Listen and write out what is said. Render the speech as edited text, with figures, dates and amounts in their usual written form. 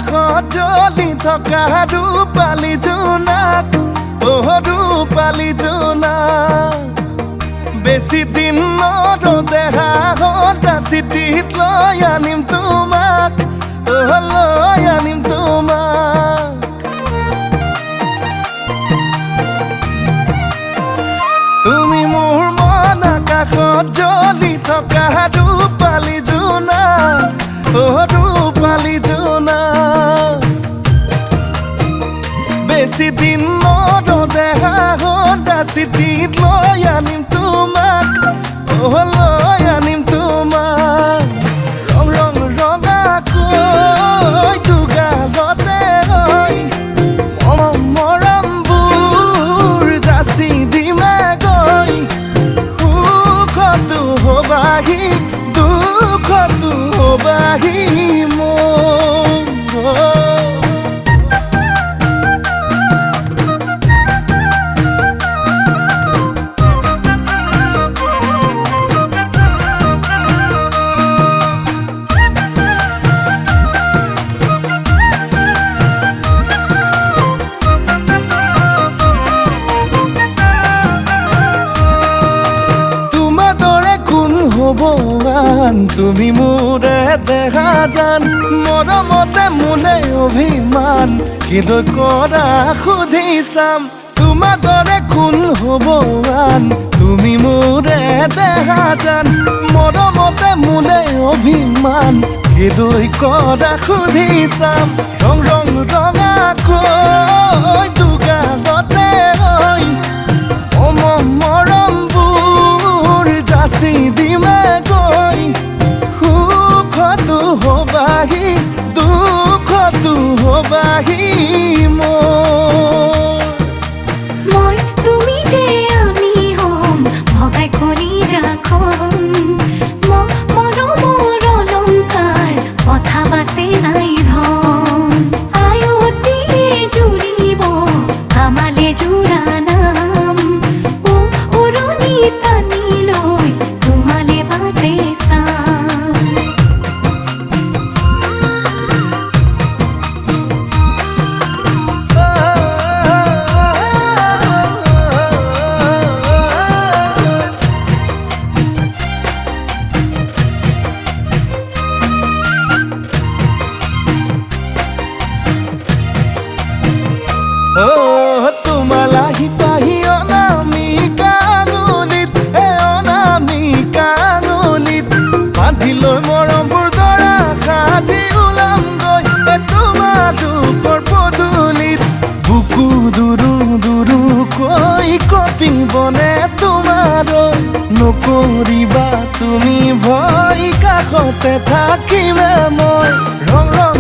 আকাশত জ্বলি থকা ৰূপালী জোনাক ৰূপালী জোনাক বেছি দিন নৰদেহা সদা চিঠিত লৈ আনিম তোমাক লৈ আনিম তোমাক তুমি মোৰ মন আকাশত জ্বলি থকা ৰূপালী জোনাক ৰূপালী জোনাক বেছি দিন নৰদেহা সদা চিঠিত লৈ আনিম তোমাক লৈ আনিম তোমাক ৰং ৰং ৰঙাকৈ দুগালতে হৈ মৰমবোৰ যাচি দিমে গৈ সুখতো হবাহি দুখতো হবাহি মোৰ হবান তুমি মোৰে দেখা জান মৰমতে মোলে অভিমান কিলৈ কৰা সুধি চাম তোমাৰ দৰে কোন হবান তুমি মোৰে দেখা জান মৰমতে মোলে অভিমান কিলৈ কৰা সুধি চাম ৰং ৰং ৰঙাকৈ দুগালতে হৈ মৰমবোৰ যাচি দিমে গৈ সুখতো হবাহি দুখতো হবাহি মই তুমি যে আমি হম ভগাই কৰি ৰাখম মৰমৰ অলংকাৰ কথা বাচে নাই ধন আয়তিয়ে জুৰিব আমালে জোৰা নাম উৰণি টানি লৈ তোমালে বাটে চাম তোমালাহি পাহি অনামিকা আঙুলিত অনামিকা আঙুলিত বান্ধি লৈ মৰমবোৰ দৰা সাজি ওলামগৈ তোমাৰ ৰূপৰ পদূলিত বুকু দুৰু দুৰুকৈ কঁপিবনে তোমাৰ নকৰিবা তুমি ভয় কাষতে থাকিমে মই ৰং ৰং